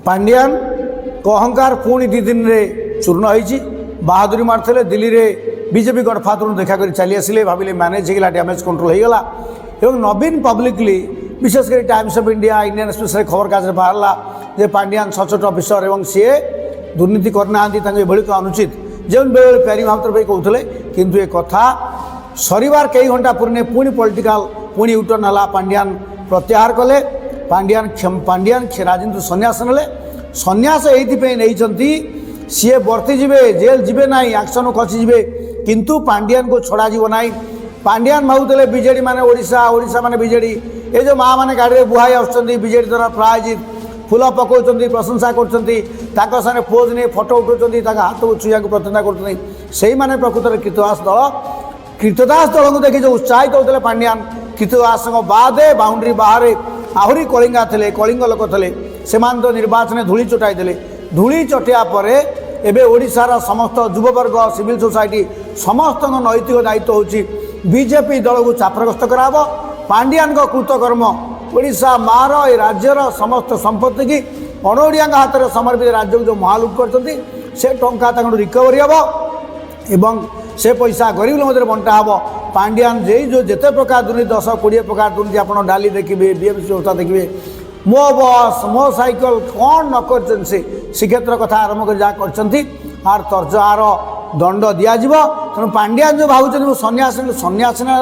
पांड्यान को अहंकार पुणी 2 दिन में चूर्ण होती बहादुरी मारते दिल्ली में बीजेपी गडफादर देखा कर चली आसिले भाविले मैनेज होगा डैमेज कंट्रोल होगा एवं नवीन पब्लिकली विशेषकर times of India Indian express खबर कागज बाहरला जे पांड्यान सचोट ऑफिसर एवं सी दुर्नीति करना अनुचित जो बेले प्यारी महापात्र भाई कहते किंतु ये कथा सरिवार कई घंटा पूर्व पुणी पॉलिटिकल पुणी यूटर्न है पांड्यान प्रत्याहार कले पांड्यान राजनीति सन्यास ने सन्यास ये सी बर्ती जीवे जेल जीवे ना एक्शन खसीजे किंतु पांड्यान को छड़ा जीव ना पांड्यान भावुले बीजेडी माने ओडिशा माने बीजेडी ये जो माँ मैंने गाड़ी में बुहाई आजेडी द्वारा प्रायोजित फूल पकाउं प्रशंसा कर पोज नहीं फोटो उठाउं हाथ को छुआ प्रतिज्ञा कर प्रकृत कृतदास दल को देखिए जो उत्साहित होते पांड्यान कृतदास बादे बाउंड्री बाहर आहरी कलिंगा थे कलिंग लोक थे से तो निर्वाचन धूली चटाई धूली चटिया पर एबे ओडिशार समस्त युववर्ग सिविल सोसाइटी समस्त नैतिक दायित्व होची बीजेपी दल को चापग्रस्त कराब पांड्यान कृतकर्म ओडिशा मार ए राज्यर समस्त संपत्ति की अणओडिया हाथ में समर्पित राज्य को जो महालुट कर टंका रिकवरी हम एवं से पैसा गरीब मध्य बंटा हम पांड्यान जे जो जिते प्रकार दुर्नीति 10-20 प्रकार दुर्नीति आप डाली देखिए बीएमसी व्यवस्था देखिए मो बस मो साइकल कौन न कर श्रीक्षेत्र कथा आरंभ कर जहाँ कर तर्जहार दंड दिज्व तेणु पांड्यान जो भावुँ सन्यास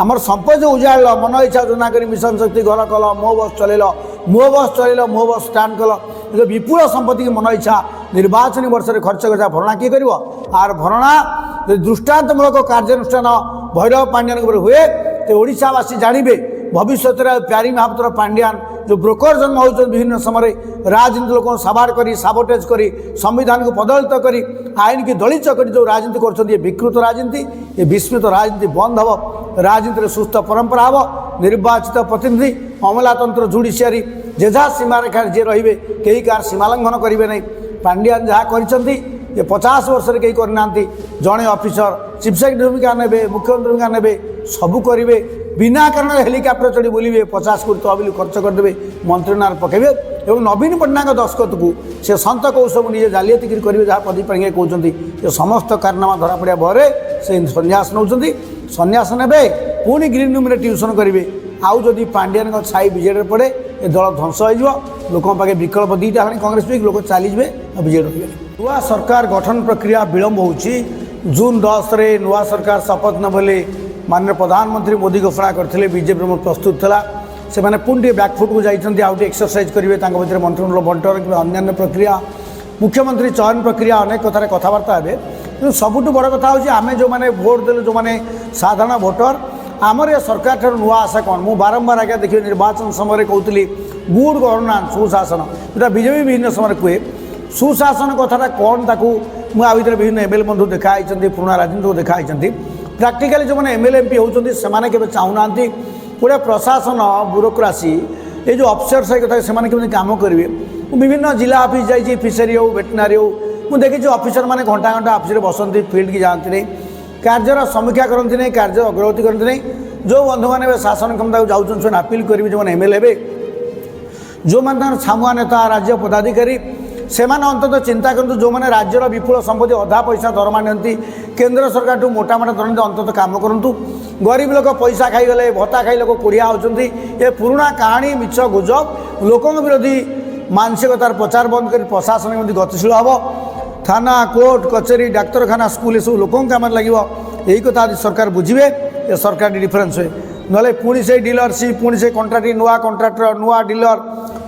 आमर संपद जो उजाड़ मन इच्छा योजना कर मिशन शक्ति घर कल मो बस चल मो बस स्टाण कल जो विपुल संपत्ति की मन इच्छा निर्वाचन वर्ष में खर्च कर भरणा किए कर आर भरणा दृष्टांतमूलक कार्यानुष्ठान भैरव पांड्यान हुए तो ओडिशावासी जानवे भविष्य प्यारी महापात्र पांड्यान जो ब्रोकर जन्म होते विभिन्न समय राजनीति लोक सबाड़ कर साबोटेज कर संविधान को पदलित कर आईन की दलित कर जो राजनीति कर विकृत राजनीति ये विस्मृत राजनीति बंद हम राजनीति सुस्थ परंपरा हम निर्वाचित प्रतिनिधि अमलातंत्र जुडिशियरी जेझा सीमा रेखा जी रे कई कार सीमालंघन करेंगे नहीं पांड्यान जहाँ कर 50 वर्ष कहीं करना जड़े ऑफिसर चीफ सेक्रेटरी भूमिका ने मुख्यमंत्री भूमिका ने सबू करेंगे बिना कारण हेलिकप्टर चढ़ी बुलवे 50 कोटी तहबिल खर्च करदे मंत्रणा पकेबे और नवीन पट्टनायक दस्खत को से सत कौशल निजे जालियाती करेंगे जहाँ प्रदीप पांगे कहते समस्त कारनामा धरा पड़ा भर से सन्यास नौ सन्यास ने पुणी ग्रीन रूम में ट्यूशन करेंगे आउ जदि पांड्यान छाई विजेडी पड़े ये दल ध्वंस हो लोक पाखे विकल्प 2टा कांग्रेस भी लोक चलीजे और विजेडी नुआ सरकार गठन प्रक्रिया विलंब हो जून 10 नुआ सरकार शपथ नबले माननीय प्रधानमंत्री मोदी घोषणा करते बीजेपी में प्रस्तुत था से मैंने पुणी बैकफुट को जाइए आउटे एक्सरसाइज करेंगे मध्य मंत्रिमंडल बंटन कि अन्य प्रक्रिया मुख्यमंत्री चयन प्रक्रिया अनेक कथार कथबार्ता हे कि सबुठ बड़ कथा हूँ आम जो मैंने भोट देलु जो मैंने साधारण भोटर आमर ये सरकार ठार नुआ आशा कौन मुझे बारंबार आगे देखिए निर्वाचन समय कहती गुड गवर्नान्स सुशासन जोटा बीजेपी विभिन्न समय कहे सुशासन कथाटा कौन ताकू मुझे भितर विभिन्न एमएलए बंधु देखाई पुराना राजनीति को देखाई प्राक्टिकाली जो मैंने एमएलए एमपी होती से चाहूना गोटे प्रशासन ब्यूरोक्रासी ये जो अफिसर्स कथा से कम करेंगे विभिन्न जिला ऑफिस जाइए फिशरी हो वेटनारी हो मुझे देखी अफिसर मैंने घंटा घंटा ऑफिस बसती फील्ड की जाती नहीं कार्यर समीक्षा करती नहीं कार्य अग्रगति करती नहीं जो बंधु मैंने शासन क्षमता को जाऊँ अपील करेंगे जो मैंने एमएलए हे जो मैंने छामुआ नेता राज्य पदाधिकारी से अंततः चिंता करूँ जो मैंने राज्यर विपुल संपत्ति अधा पैसा दरमा नि केन्द्र सरकार मोटा मोटा दरमाते अंततः काम करूँ गरीब लोक पैसा खाईगले भत्ता खाई लोक कोड़िया होती ये पुराणा कहानी मिछ गुजब लोकों विरोधी मानसिकतार प्रचार बंद कर प्रशासन गतिशील हम थाना कोर्ट कचेरी डाक्तरखाना स्कूल ये सब लोकों काम लगे यही कथा सरकार बुझे ये सरकार डिफरेन्स हुए ना पुणी से डीलरशिप पुणी से कंट्राक्टर नुआ कंट्राक्टर नुआ डीलर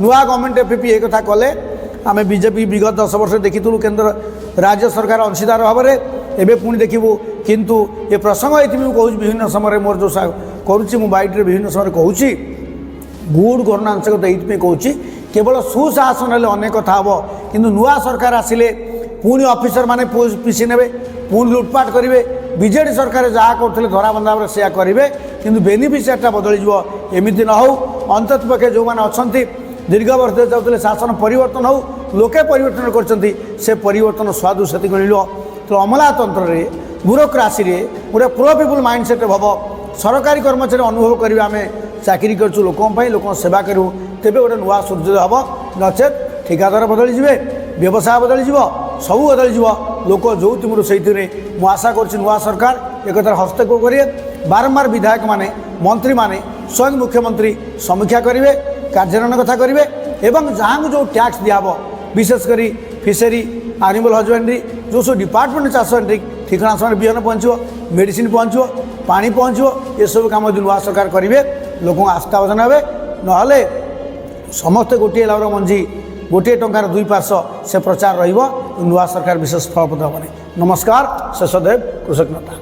नुआ गवर्नमेंट एफपी ये कथा कले आम बीजेपी विगत 10 वर्ष देखीलु केन्द्र राज्य सरकार अंशीदार भाव में एवं पुणी देखू किंतु ये प्रसंग ये कहूँ विभिन्न समय मोर जो करुच्ची मु बाइट्रे विभिन्न समय कहूँ गुड गवर्नान्स कथा ये कहूँ केवल सुशासन अनेक कथा हम कि नुआ सरकार आसिले पुणी ऑफिसर माने पिसी ने पुणी लुटपाट करेंगे बीजेडी सरकार जहाँ करते धराबंधा भाव से करेंगे किंतु बेनिफिशियरटा बदल एमती न हो अंतत पक्षे जो मैंने अच्छा दीर्घ वर्ष चाहते शासन परिवर्तन हो लोके परिवर्तन कर परिवर्तन स्वादु से मिल तो अमलातंत्र ब्यूरोक्रासी गोटे प्रो पीपुल माइंडसेट हम सरकारी कर्मचारी अनुभव करेंगे आम चाकरी करूँ लोक सेवा करूँ तेज गोटे नुआ सूर्योदय हम नचेत ठिकादार बदलिजे व्यवसाय बदलिज सबू बदलिज लोक जो तुम से मुझे आशा कर नुआ सरकार एक हस्तक्षेप करेंगे बारंबार विधायक माने मंत्री माने स्वयं मुख्यमंत्री समीक्षा करेंगे कार्यान्वयन कथा करेंगे एवं जहाँ जो टैक्स दिहब विशेषकर फिशरी एनिमल हजबेंड्री जो सब डिपार्टमेंट चाष ठिकाना समय बिहन पहुँचो मेडिसिन पहुँचो पानी पहुँचो ये सब कम नुआ सरकार करेंगे लोक आस्थाभजन हे ना समस्ते गोटे लाउर मंजी गोटे टंकार 2 पार्श्व से प्रचार रहा नुआ सरकार विशेष फलप्रद हेनी। नमस्कार। शेषदेव कृषक नेता।